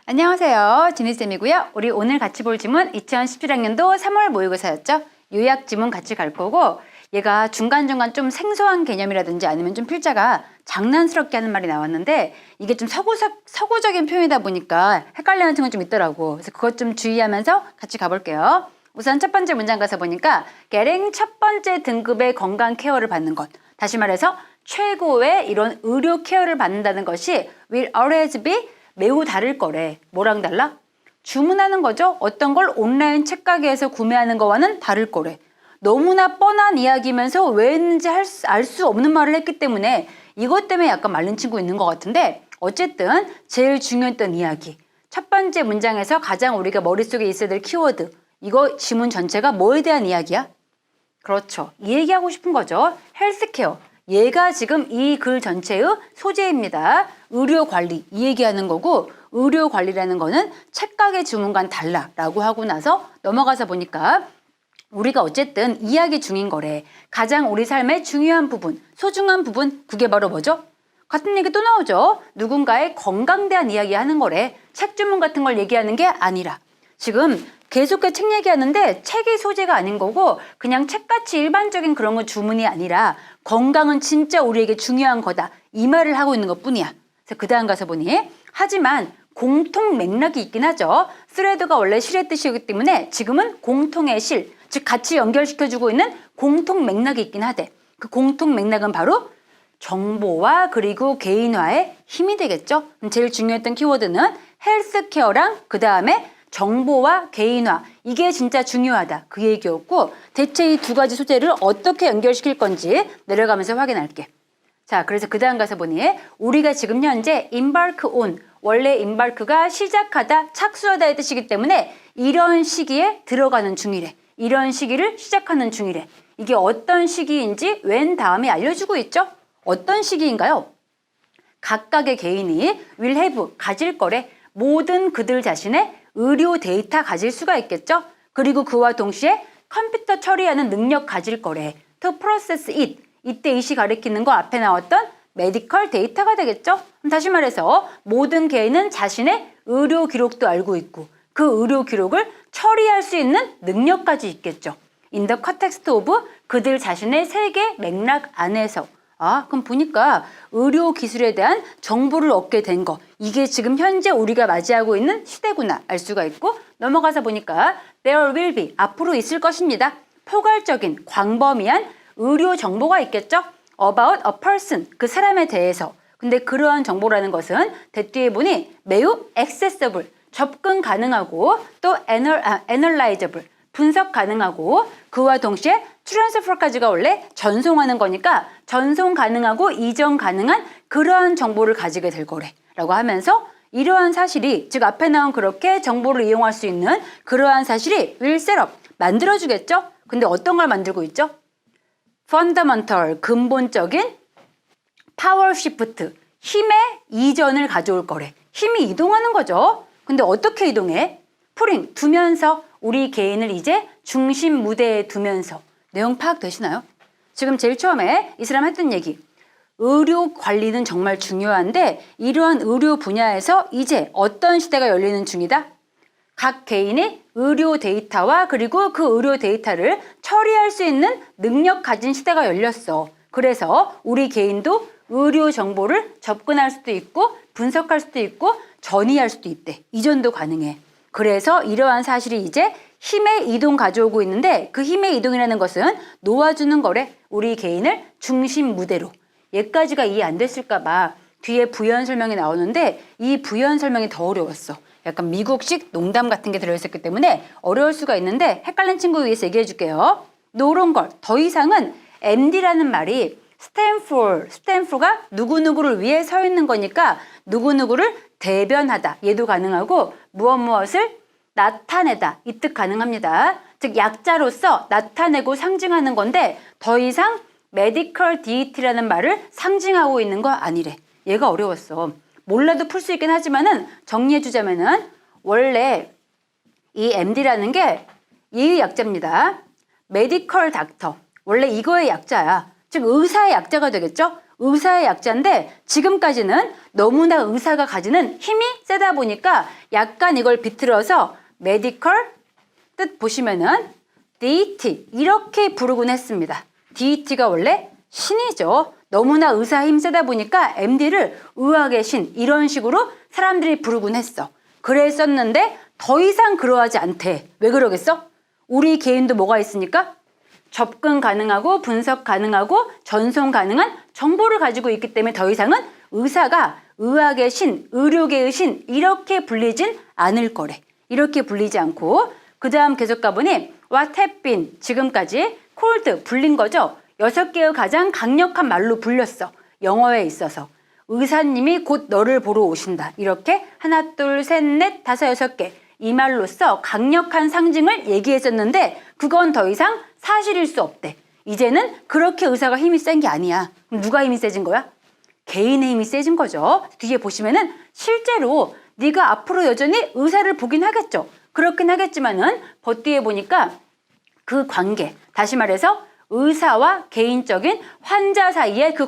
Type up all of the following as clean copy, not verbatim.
안녕하세요. 지니쌤이고요. 우리 오늘 같이 볼 지문 2017학년도 3월 모의고사였죠. 요약 지문 같이 갈 거고 얘가 중간중간 좀 생소한 개념이라든지 아니면 좀 필자가 장난스럽게 하는 말이 나왔는데 이게 좀 서구적인 표현이다 보니까 헷갈리는 친구가 좀 있더라고. 그래서 그것 좀 주의하면서 같이 가볼게요. 우선 첫 번째 문장 가서 보니까 getting 첫 번째 등급의 건강 케어를 받는 것. 다시 말해서 최고의 이런 의료 케어를 받는다는 것이 will always be 매우 다를 거래. 뭐랑 달라? 주문하는 거죠. 어떤 걸 온라인 책가게에서 구매하는 거와는 다를 거래. 너무나 뻔한 이야기면서 왜 했는지 알 수 없는 말을 했기 때문에 이것 때문에 약간 말린 친구 있는 것 같은데 어쨌든 제일 중요했던 이야기. 첫 번째 문장에서 가장 우리가 머릿속에 있어야 될 키워드. 이거 지문 전체가 뭐에 대한 이야기야? 그렇죠. 이 얘기하고 싶은 거죠. 헬스케어. 얘가 지금 이 글 전체의 소재입니다. 의료관리 이 얘기하는 거고 의료관리라는 거는 책가게 주문과는 달라라고 하고 나서 넘어가서 보니까 우리가 어쨌든 이야기 중인 거래. 가장 우리 삶의 중요한 부분, 소중한 부분 그게 바로 뭐죠? 같은 얘기 또 나오죠. 누군가의 건강에 대한 이야기 하는 거래. 책 주문 같은 걸 얘기하는 게 아니라 지금 계속해서 책 얘기하는데 책이 소재가 아닌 거고 그냥 책같이 일반적인 그런 거 주문이 아니라 건강은 진짜 우리에게 중요한 거다. 이 말을 하고 있는 것 뿐이야. 그래서 그 다음 가서 보니 하지만 공통 맥락이 있긴 하죠. 스레드가 원래 실의 뜻이기 때문에 지금은 공통의 실, 즉 같이 연결시켜주고 있는 공통 맥락이 있긴 하대. 그 공통 맥락은 바로 정보와 그리고 개인화의 힘이 되겠죠. 제일 중요했던 키워드는 헬스케어랑 그 다음에 정보와 개인화 이게 진짜 중요하다 그 얘기였고 대체 이 두 가지 소재를 어떻게 연결시킬 건지 내려가면서 확인할게. 자, 그래서 그 다음 가서 보니 우리가 지금 현재 embark on 원래 embark가 시작하다 착수하다의 뜻이기 때문에 이런 시기에 들어가는 중이래. 이런 시기를 시작하는 중이래. 이게 어떤 시기인지 웬 다음에 알려주고 있죠. 어떤 시기인가요? 각각의 개인이 will have 가질 거래. 모든 그들 자신의 의료 데이터 가질 수가 있겠죠. 그리고 그와 동시에 컴퓨터 처리하는 능력 가질 거래. to process it. 이때 이시 가리키는 거 앞에 나왔던 메디컬 데이터가 되겠죠. 다시 말해서 모든 개인은 자신의 의료 기록도 알고 있고 그 의료 기록을 처리할 수 있는 능력까지 있겠죠. in the context of 그들 자신의 세계 맥락 안에서 그럼 보니까 의료 기술에 대한 정보를 얻게 된 거 이게 지금 현재 우리가 맞이하고 있는 시대구나 알 수가 있고 넘어가서 보니까 there will be 앞으로 있을 것입니다. 포괄적인 광범위한 의료 정보가 있겠죠. about a person 그 사람에 대해서 근데 그러한 정보라는 것은 뒤에 보니 매우 accessible 접근 가능하고 또 analyzable 분석 가능하고 그와 동시에 트랜스퍼까지가 원래 전송하는 거니까 전송 가능하고 이전 가능한 그러한 정보를 가지게 될 거래 라고 하면서 이러한 사실이 즉 앞에 나온 그렇게 정보를 이용할 수 있는 그러한 사실이 will set up 만들어주겠죠. 근데 어떤 걸 만들고 있죠? fundamental 근본적인 power shift 힘의 이전을 가져올 거래. 힘이 이동하는 거죠. 근데 어떻게 이동해? putting 두면서 우리 개인을 이제 중심 무대에 두면서 내용 파악되시나요? 지금 제일 처음에 이 사람 했던 얘기 의료 관리는 정말 중요한데 이러한 의료 분야에서 이제 어떤 시대가 열리는 중이다? 각 개인이 의료 데이터와 그리고 그 의료 데이터를 처리할 수 있는 능력 가진 시대가 열렸어. 그래서 우리 개인도 의료 정보를 접근할 수도 있고 분석할 수도 있고 전이할 수도 있대. 이전도 가능해. 그래서 이러한 사실이 이제 힘의 이동 가져오고 있는데 그 힘의 이동이라는 것은 놓아주는 거래. 우리 개인을 중심 무대로. 얘까지가 이해 안 됐을까 봐 뒤에 부연 설명이 나오는데 이 부연 설명이 더 어려웠어. 약간 미국식 농담 같은 게 들어있었기 때문에 어려울 수가 있는데 헷갈린 친구 위해서 얘기해 줄게요. 노런 걸 더 이상은 MD라는 말이 스탠포가 누구누구를 위해 서 있는 거니까 누구누구를 대변하다 얘도 가능하고 무엇을 나타내다 이 뜻 가능합니다. 즉 약자로서 나타내고 상징하는 건데 더 이상 메디컬 디이티라는 말을 상징하고 있는 거 아니래. 얘가 어려웠어. 몰라도 풀 수 있긴 하지만은 정리해 주자면은 원래 이 MD라는 게 이 약자입니다. 메디컬 닥터 원래 이거의 약자야. 즉 의사의 약자가 되겠죠. 의사의 약자인데 지금까지는 너무나 의사가 가지는 힘이 세다 보니까 약간 이걸 비틀어서 메디컬 뜻 보시면은 deity 이렇게 부르곤 했습니다. deity가 원래 신이죠. 너무나 의사 힘 세다 보니까 MD를 의학의 신 이런 식으로 사람들이 부르곤 했어. 그랬었는데 더 이상 그러하지 않대. 왜 그러겠어? 우리 개인도 뭐가 있으니까? 접근 가능하고 분석 가능하고 전송 가능한 정보를 가지고 있기 때문에 더 이상은 의사가 의학의 신, 의료계의 신 이렇게 불리진 않을 거래. 이렇게 불리지 않고 그 다음 계속 가보니 what have been 지금까지 called 불린 거죠. 6개의 가장 강력한 말로 불렸어. 영어에 있어서. 의사님이 곧 너를 보러 오신다. 이렇게 하나, 둘, 셋, 넷, 다섯, 6개. 이 말로써 강력한 상징을 얘기했었는데 그건 더 이상 사실일 수 없대. 이제는 그렇게 의사가 힘이 센 게 아니야. 그럼 누가 힘이 세진 거야? 개인의 힘이 세진 거죠. 뒤에 보시면은 실제로 네가 앞으로 여전히 의사를 보긴 하겠죠. 그렇긴 하겠지만은 뒤에 보니까 그 관계, 다시 말해서 의사와 개인적인 환자 사이의 그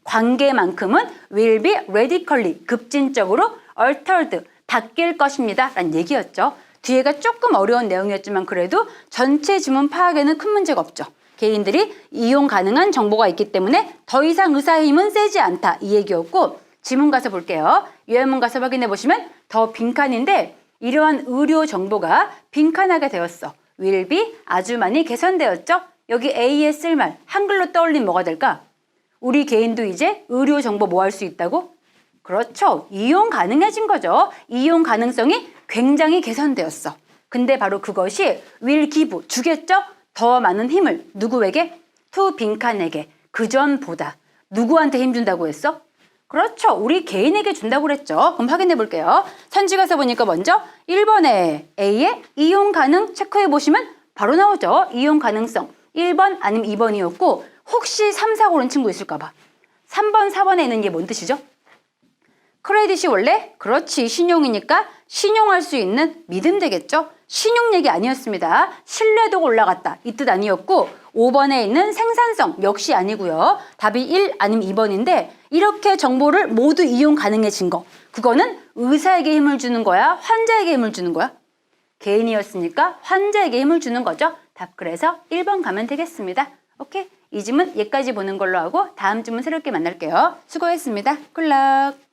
관계만큼은 will be radically, 급진적으로 altered, 바뀔 것입니다. 라는 얘기였죠. 뒤에가 조금 어려운 내용이었지만 그래도 전체 지문 파악에는 큰 문제가 없죠. 개인들이 이용 가능한 정보가 있기 때문에 더 이상 의사의 힘은 세지 않다. 이 얘기였고 지문 가서 볼게요. 유해문 가서 확인해 보시면 더 빈칸인데 이러한 의료 정보가 빈칸하게 되었어. will be 아주 많이 개선되었죠. 여기 A에 쓸 말 한글로 떠올리면 뭐가 될까? 우리 개인도 이제 의료 정보 뭐 할 수 있다고? 그렇죠. 이용 가능해진 거죠. 이용 가능성이 굉장히 개선되었어. 근데 바로 그것이 will give, 주겠죠? 더 많은 힘을 누구에게? to 빈칸에게. 그전보다. 누구한테 힘 준다고 했어? 그렇죠. 우리 개인에게 준다고 그랬죠. 그럼 확인해 볼게요. 선지 가서 보니까 먼저 1번에 A에 이용 가능 체크해 보시면 바로 나오죠. 이용 가능성. 1번 아니면 2번이었고 혹시 3, 4 고른 친구 있을까 봐. 3번, 4번에 있는 게 뭔 뜻이죠? 크레딧이 원래 그렇지 신용이니까 신용할 수 있는 믿음 되겠죠? 신용 얘기 아니었습니다. 신뢰도가 올라갔다 이 뜻 아니었고 5번에 있는 생산성 역시 아니고요. 답이 1 아니면 2번인데 이렇게 정보를 모두 이용 가능해진 거 그거는 의사에게 힘을 주는 거야? 환자에게 힘을 주는 거야? 개인이었으니까 환자에게 힘을 주는 거죠. 답 그래서 1번 가면 되겠습니다. 오케이? 이 지문 얘까지 보는 걸로 하고 다음 지문 새롭게 만날게요. 수고했습니다. 굿럭!